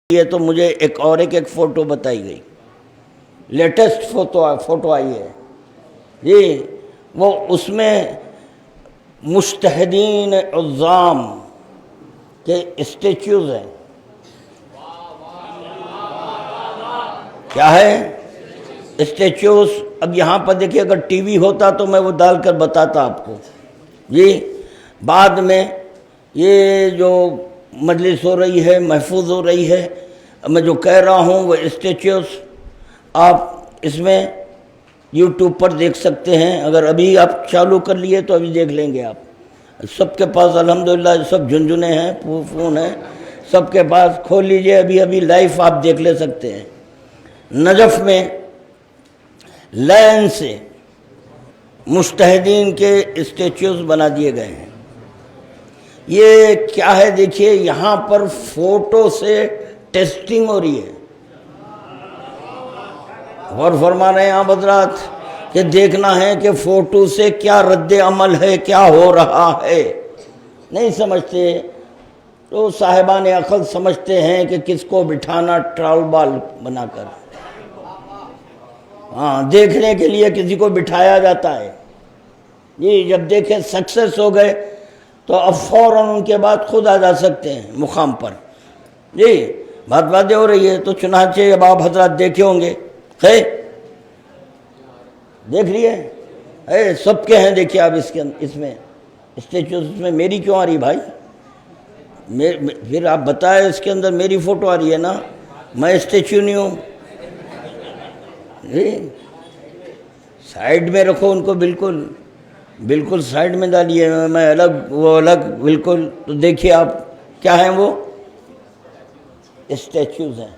یہ تو مجھے ایک فوٹو بتائی گئی، لیٹسٹ فوٹو آئی ہے جی، وہ اس میں مجتہدین عظام کے اسٹیچوز ہیں۔ کیا ہے؟ اسٹیچوز۔ اب یہاں پر دیکھیے، اگر ٹی وی ہوتا تو میں وہ ڈال کر بتاتا آپ کو جی۔ بعد میں یہ جو مجلس ہو رہی ہے، محفوظ ہو رہی ہے، میں جو کہہ رہا ہوں وہ اسٹیچوز آپ اس میں یوٹیوب پر دیکھ سکتے ہیں۔ اگر ابھی آپ چالو کر لیے تو ابھی دیکھ لیں گے آپ۔ سب کے پاس الحمدللہ سب جھنجھنے ہیں، فون ہیں، سب کے پاس کھول لیجئے، ابھی لائیو آپ دیکھ لے سکتے ہیں۔ نجف میں لین سے مجتہدین کے اسٹیچوز بنا دیے گئے ہیں۔ یہ کیا ہے دیکھیے، یہاں پر فوٹو سے ٹیسٹنگ ہو رہی ہے۔ غور فرما رہے ہیں آپ حضرات کہ دیکھنا ہے کہ فوٹو سے کیا رد عمل ہے، کیا ہو رہا ہے۔ نہیں سمجھتے تو صاحبان عقل سمجھتے ہیں کہ کس کو بٹھانا ٹرال بال بنا کر، ہاں دیکھنے کے لیے کسی کو بٹھایا جاتا ہے جی۔ جب دیکھیں سکسیس ہو گئے تو اب فوراً ان کے بعد خود آ جا سکتے ہیں مقام پر جی۔ بات باتیں ہو رہی ہے تو چنانچہ اب آپ حضرات دیکھے ہوں گے، خیر دیکھ لیے سب کے ہیں۔ دیکھیے آپ اس میں اسٹیچوز میں میری کیوں آ رہی بھائی؟ پھر آپ بتائیں، اس کے اندر میری فوٹو آ رہی ہے نا، میں اسٹیچو نہیں ہوں جی۔ سائیڈ میں رکھو ان کو، بالکل سائیڈ میں ڈالیے، میں الگ وہ الگ، بالکل۔ تو دیکھیے آپ کیا ہیں، وہ اسٹیچوز ہیں۔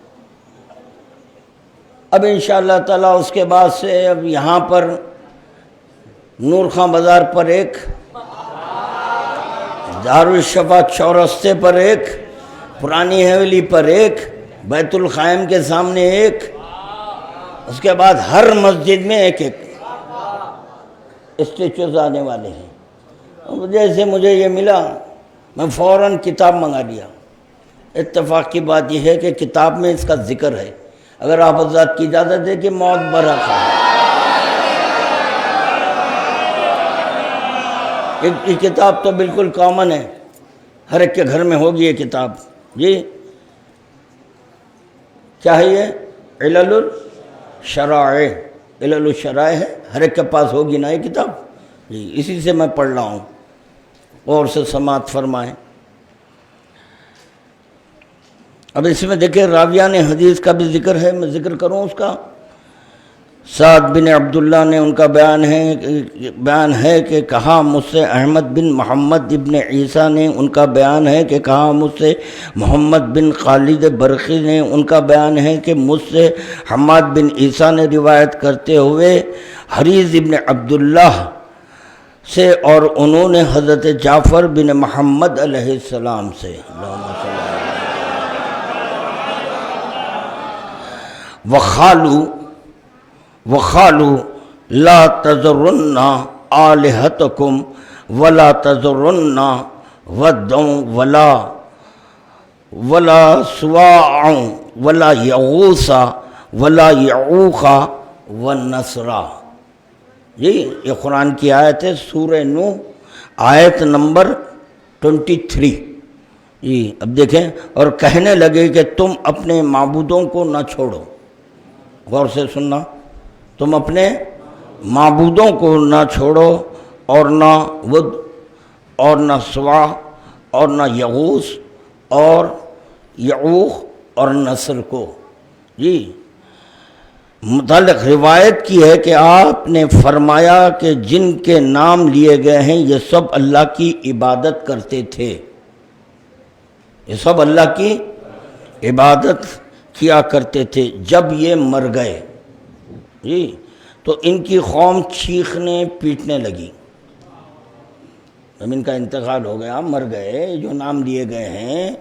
اب انشاءاللہ تعالیٰ اس کے بعد سے اب یہاں پر نور خان بازار پر ایک، دارالشفا چورستے پر ایک، پرانی حویلی پر ایک، بیت الخائم کے سامنے ایک، اس کے بعد ہر مسجد میں ایک اسٹیچوز آنے والے ہیں۔ جیسے مجھے یہ ملا میں فوراً کتاب منگا لیا۔ اتفاق کی بات یہ ہے کہ کتاب میں اس کا ذکر ہے، اگر آپ حضرات کی اجازت دے کہ موت برحق ہے۔ یہ کتاب تو بالکل کامن ہے، ہر ایک کے گھر میں ہوگی یہ کتاب جی۔ کیا ہے یہ؟ علل الشرائع، علل الشرائع ہے، ہر ایک کے پاس ہوگی نا یہ کتاب جی، اسی سے میں پڑھ رہا ہوں، اور سے سماعت فرمائیں۔ اب اس میں دیکھیں راویان حدیث کا بھی ذکر ہے، میں ذکر کروں اس کا۔ سعد بن عبداللہ نے ان کا بیان ہے کہ کہا مجھ سے احمد بن محمد ابن عیسیٰ نے، ان کا بیان ہے کہ کہا مجھ سے محمد بن خالد برقی نے، ان کا بیان ہے کہ مجھ سے حماد بن عیسیٰ نے روایت کرتے ہوئے حریث ابن عبداللہ سے، اور انہوں نے حضرت جعفر بن محمد علیہ السلام سے، وَخَالُوا لَا تَذَرُنَّ آلِهَتَكُمْ وَلَا تَذَرُنَّ وَدًّا وَلَا سُوَاعًا وَلَا يَغُوثَ وَلَا يَعُوقَ وَالنَّسْرَ۔ جی یہ قرآن کی آیت ہے، سورہ نوح، آیت نمبر 23 جی۔ اب دیکھیں، اور کہنے لگے کہ تم اپنے معبودوں کو نہ چھوڑو، غور سے سننا، تم اپنے معبودوں کو نہ چھوڑو، اور نہ ود اور نہ سوا اور نہ یغوث اور یعوق اور نصر کو جی۔ متعلق روایت کی ہے کہ آپ نے فرمایا کہ جن کے نام لیے گئے ہیں یہ سب اللہ کی عبادت کرتے تھے، یہ سب اللہ کی عبادت کیا کرتے تھے۔ جب یہ مر گئے جی تو ان کی قوم چیخنے پیٹنے لگی۔ جب ان کا انتقال ہو گیا، مر گئے، جو نام لیے گئے ہیں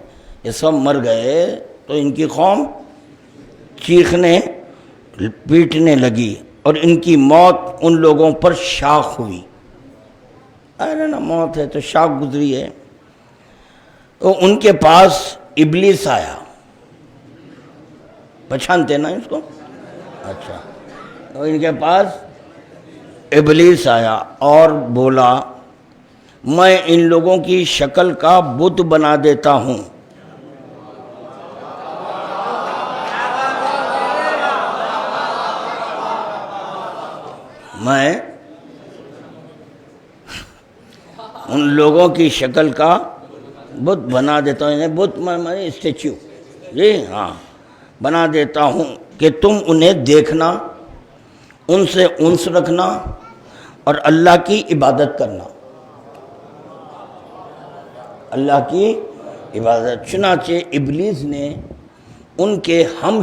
یہ سب مر گئے، تو ان کی قوم چیخنے پیٹنے لگی، اور ان کی موت ان لوگوں پر شاخ ہوئی۔ ارے نا، موت ہے تو شاخ گزری ہے۔ تو ان کے پاس ابلیس آیا پہچانتے نا اس کو؟ اچھا، تو ان کے پاس ابلیس آیا اور بولا میں ان لوگوں کی شکل کا بت بنا دیتا ہوں. میں ان لوگوں کی شکل کا بت بنا دیتا ہوں. بت میں اسٹیچو، جی ہاں، بنا دیتا ہوں کہ تم انہیں دیکھنا، ان سے انس رکھنا اور اللہ کی عبادت کرنا. اللہ کی عبادت. چنانچہ ابلیس نے ان کے ہم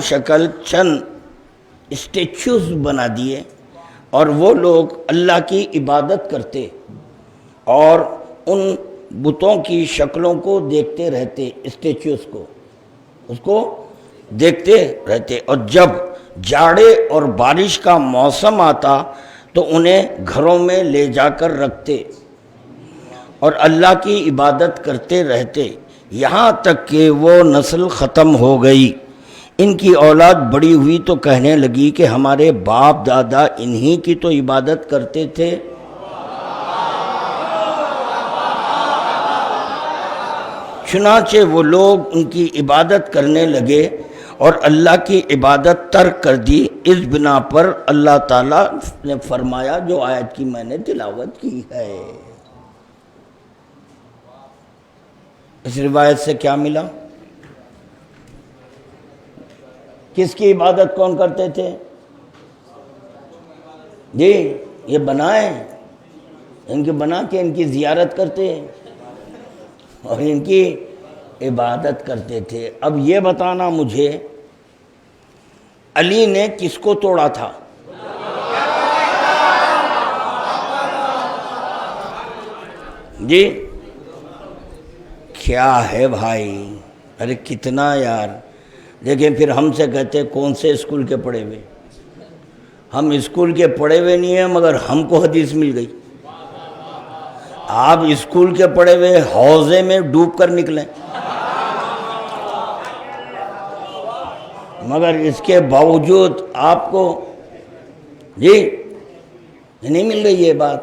شکل چند اسٹیچوز بنا دیے اور وہ لوگ اللہ کی عبادت کرتے اور ان بتوں کی شکلوں کو دیکھتے رہتے، اسٹیچوز کو، اس کو دیکھتے رہتے. اور جب جاڑے اور بارش کا موسم آتا تو انہیں گھروں میں لے جا کر رکھتے اور اللہ کی عبادت کرتے رہتے، یہاں تک کہ وہ نسل ختم ہو گئی. ان کی اولاد بڑی ہوئی تو کہنے لگی کہ ہمارے باپ دادا انہی کی تو عبادت کرتے تھے. چنانچہ وہ لوگ ان کی عبادت کرنے لگے اور اللہ کی عبادت ترک کر دی. اس بنا پر اللہ تعالیٰ نے فرمایا جو آیت کی میں نے تلاوت کی ہے. اس روایت سے کیا ملا؟ کس کی عبادت کون کرتے تھے؟ جی یہ بنائے، ان کے بنا کے ان کی زیارت کرتے اور ان کی عبادت کرتے تھے. اب یہ بتانا مجھے علی نے کس کو توڑا تھا؟ جی کیا ہے بھائی، ارے کتنا یار. لیکن پھر ہم سے کہتے کون سے اسکول کے پڑھے ہوئے؟ ہم اسکول کے پڑھے ہوئے نہیں ہیں مگر ہم کو حدیث مل گئی. آپ اسکول کے پڑھے ہوئے حوضے میں ڈوب کر نکلیں، مگر اس کے باوجود آپ کو جی نہیں مل رہی. یہ بات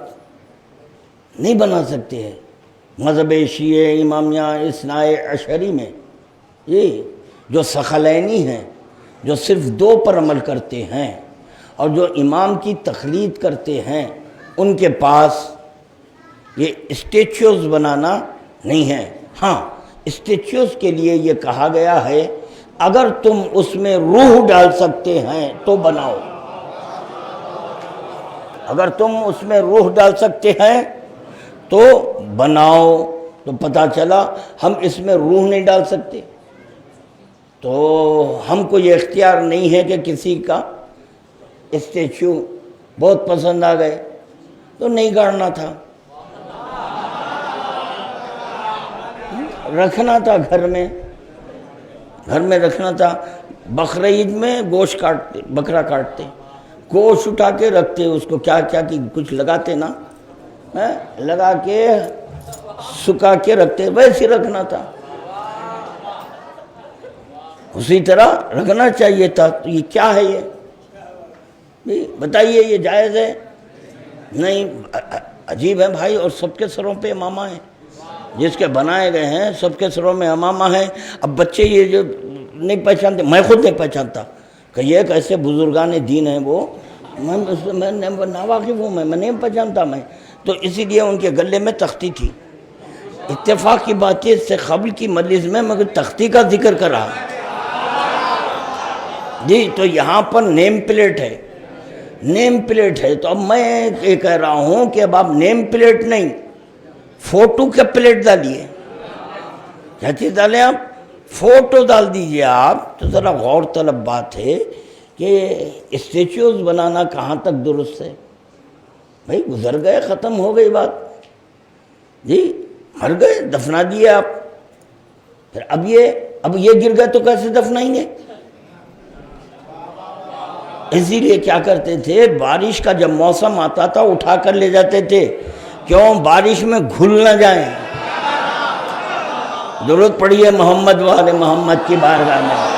نہیں بنا سکتے ہیں. مذہب شیعہ امامیہ اثنائے عشری میں یہ جو ثقلینی ہیں، جو صرف 2 پر عمل کرتے ہیں اور جو امام کی تقلید کرتے ہیں، ان کے پاس یہ اسٹیچوز بنانا نہیں ہے. ہاں اسٹیچوز کے لیے یہ کہا گیا ہے اگر تم اس میں روح ڈال سکتے ہیں تو بناؤ. اگر تم اس میں روح ڈال سکتے ہیں تو بناؤ. تو پتہ چلا ہم اس میں روح نہیں ڈال سکتے، تو ہم کو یہ اختیار نہیں ہے کہ کسی کا اسٹیچو بہت پسند آ گئے تو نہیں گاڑنا تھا، رکھنا تھا گھر میں رکھنا تھا. بقرعید میں گوشت کاٹتے، بکرا کاٹتے، گوشت اٹھا کے رکھتے، اس کو کیا کی کچھ لگاتے نا، لگا کے سکھا کے رکھتے، ویسے رکھنا تھا. اسی طرح رکھنا چاہیے تھا. تو یہ کیا ہے؟ یہ بتائیے یہ جائز ہے؟ نہیں. عجیب ہے بھائی. اور سب کے سروں پہ امامہ ہیں، جس کے بنائے گئے ہیں سب کے سروں میں امامہ ہیں. اب بچے یہ جو نہیں پہچانتے، میں خود نہیں پہچانتا کہ یہ ایک ایسے بزرگان دین ہیں، وہ میں ناواقف ہوں، میں نہیں پہچانتا میں. تو اسی لیے ان کے گلے میں تختی تھی. اتفاق کی بات ہے، اس سے قبل کی مجلس میں مگر تختی کا ذکر کر رہا جی. تو یہاں پر نیم پلیٹ ہے. تو اب میں یہ کہہ رہا ہوں کہ اب آپ نیم پلیٹ نہیں، فوٹو کے پلیٹ ڈالیے. کیا چیز ڈالیں آپ؟ فوٹو ڈال دیجئے آپ. تو ذرا غور طلب بات ہے کہ اسٹیچوز بنانا کہاں تک درست ہے؟ بھائی گزر گئے، ختم ہو گئی بات جی، مر گئے، دفنا دیے آپ. پھر اب یہ گر گئے تو کیسے دفنائیں گے؟ اسی لیے کیا کرتے تھے، بارش کا جب موسم آتا تھا اٹھا کر لے جاتے تھے. کیوں؟ بارش میں گھل نہ جائیں. ضرورت پڑی ہے محمد والے محمد کی بارگاہ میں.